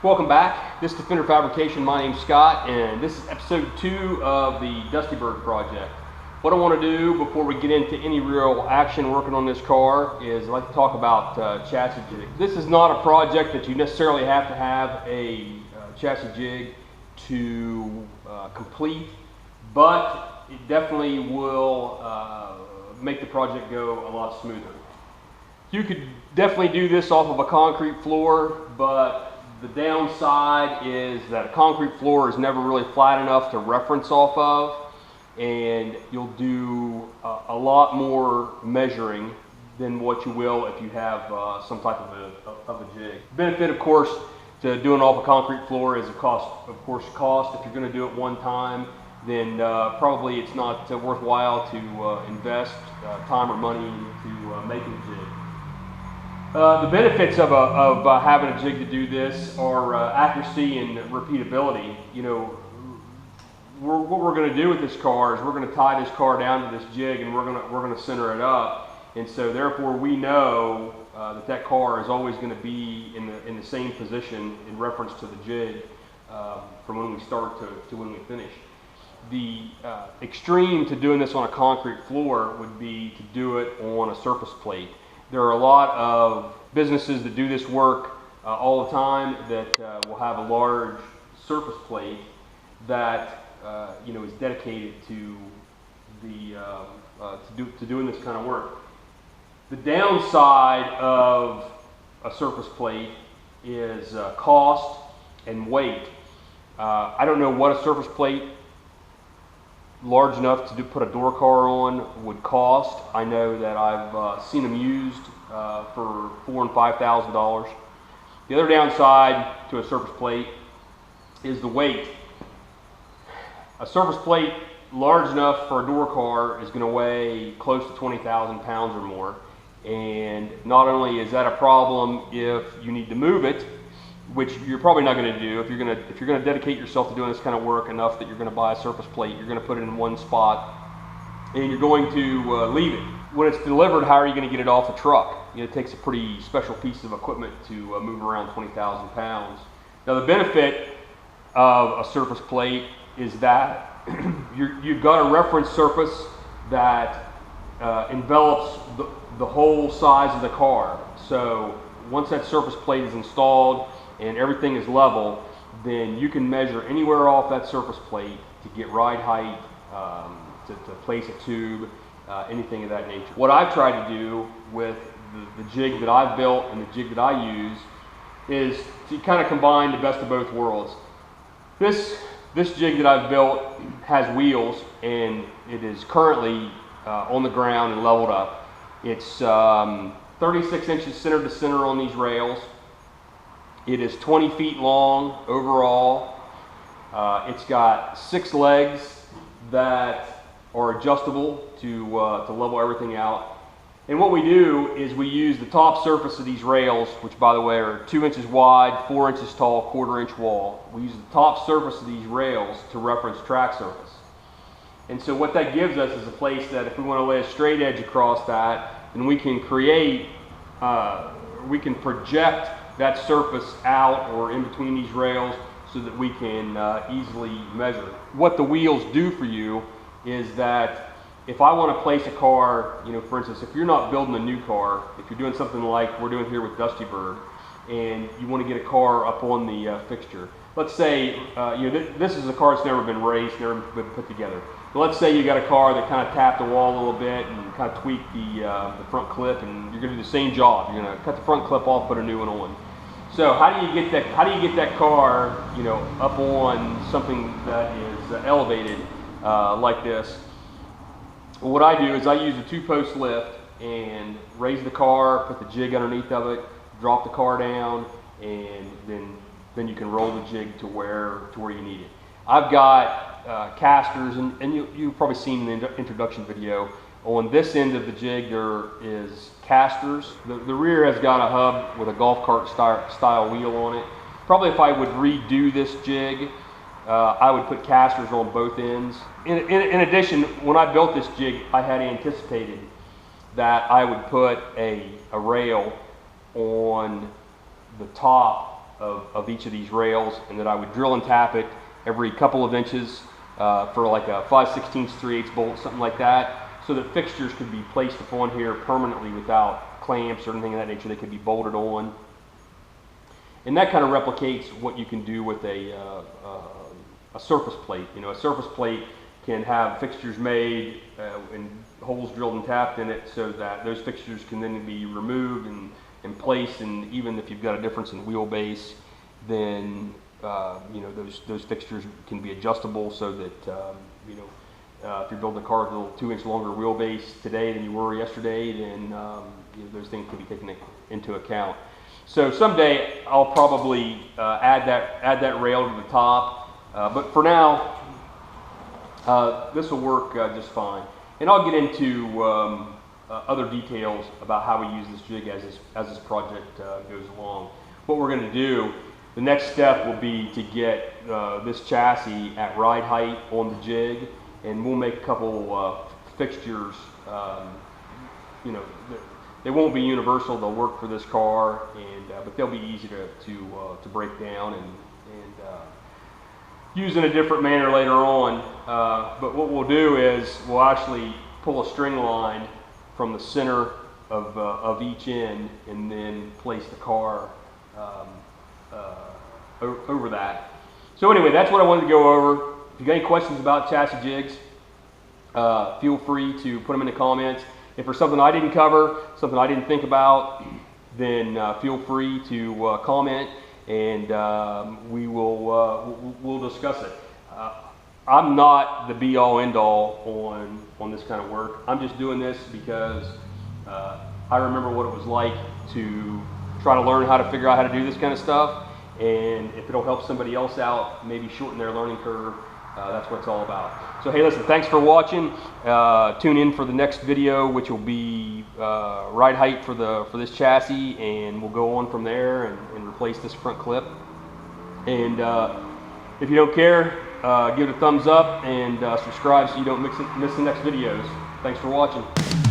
Welcome back. This is Defender Fabrication. My name's Scott, and this is episode 2 of the Dusty Bird project. What I want to do before we get into any real action working on this car is I'd like to talk about chassis jig. This is not a project that you necessarily have to have a chassis jig to complete, but it definitely will make the project go a lot smoother. You could definitely do this off of a concrete floor, but the downside is that a concrete floor is never really flat enough to reference off of, and you'll do a lot more measuring than what you will if you have some type of a jig. Benefit, of course, to doing off a concrete floor is cost. If you're going to do it one time, then probably it's not worthwhile to invest time or money into making a jig. The benefits of having a jig to do this are accuracy and repeatability. You know, what we're going to do with this car is we're going to tie this car down to this jig, and we're going to center it up, and so therefore we know that car is always going to be in the same position in reference to the jig from when we start to when we finish. The extreme to doing this on a concrete floor would be to do it on a surface plate. There are a lot of businesses that do this work all the time that will have a large surface plate that is dedicated to doing this kind of work. The downside of a surface plate is cost and weight. I don't know what a surface plate large enough to put a door car on would cost. I know that I've seen them used for $4,000 and $5,000. The other downside to a surface plate is the weight. A surface plate large enough for a door car is going to weigh close to 20,000 pounds or more, and not only is that a problem if you need to move it, which you're probably not going to do. If you're going to dedicate yourself to doing this kind of work enough that you're going to buy a surface plate, you're going to put it in one spot, and you're going to leave it. When it's delivered, how are you going to get it off the truck? It takes a pretty special piece of equipment to move around 20,000 pounds. Now, the benefit of a surface plate is that you've got a reference surface that envelops the whole size of the car. So once that surface plate is installed and everything is level, then you can measure anywhere off that surface plate to get ride height, to place a tube, anything of that nature. What I've tried to do with the jig that I've built and the jig that I use is to kind of combine the best of both worlds. This jig that I've built has wheels, and it is currently on the ground and leveled up. It's 36 inches center to center on these rails. It is 20 feet long overall. It's got 6 legs that are adjustable to level everything out. And what we do is we use the top surface of these rails, which by the way are 2 inches wide, 4 inches tall, 1/4 inch wall. We use the top surface of these rails to reference track surface. And so what that gives us is a place that if we want to lay a straight edge across that, then we can we can project that surface out or in between these rails so that we can easily measure. What the wheels do for you is that if I want to place a car, for instance, if you're not building a new car, if you're doing something like we're doing here with Dusty Bird, and you want to get a car up on the fixture. Let's say, this is a car that's never been raced, never been put together. But let's say you got a car that kind of tapped the wall a little bit and kind of tweaked the front clip, and you're going to do the same job. You're going to cut the front clip off, put a new one on. So how do you get that? How do you get that car, up on something that is elevated like this? Well, what I do is I use a 2-post lift and raise the car, put the jig underneath of it, drop the car down, and then you can roll the jig to where you need it. I've got casters, and you've probably seen in the introduction video. On this end of the jig there is casters. The rear has got a hub with a golf cart style wheel on it. Probably if I would redo this jig, I would put casters on both ends. In addition, when I built this jig, I had anticipated that I would put a rail on the top of each of these rails, and that I would drill and tap it every couple of inches for like a 5/16 3/8 bolt, something like that, so that fixtures could be placed upon here permanently without clamps or anything of that nature. They could be bolted on. And that kind of replicates what you can do with a surface plate. You know, a surface plate can have fixtures made and holes drilled and tapped in it, so that those fixtures can then be removed and placed. And even if you've got a difference in wheelbase, then you know, those fixtures can be adjustable, so that you know, if you're building a car with a little 2-inch longer wheelbase today than you were yesterday, then you know, those things can be taken into account. So someday I'll probably add that rail to the top, but for now this will work just fine. And I'll get into other details about how we use this jig as this project goes along. What we're going to do, the next step will be to get this chassis at ride height on the jig, and we'll make a couple fixtures. You know, they won't be universal. They'll work for this car, and but they'll be easy to break down and use in a different manner later on. But what we'll do is we'll actually pull a string line from the center of each end, and then place the car over that. So anyway, that's what I wanted to go over. If you got any questions about chassis jigs, feel free to put them in the comments. If there's something I didn't cover, something I didn't think about, then feel free to comment, and we'll discuss it. I'm not the be-all, end-all on this kind of work. I'm just doing this because I remember what it was like to try to learn how to figure out how to do this kind of stuff, and if it'll help somebody else out, maybe shorten their learning curve, that's what it's all about. So hey, listen, thanks for watching. Tune in for the next video, which will be ride height for this chassis, and we'll go on from there and replace this front clip. And if you don't care, give it a thumbs up and subscribe so you don't miss the next videos. Thanks for watching.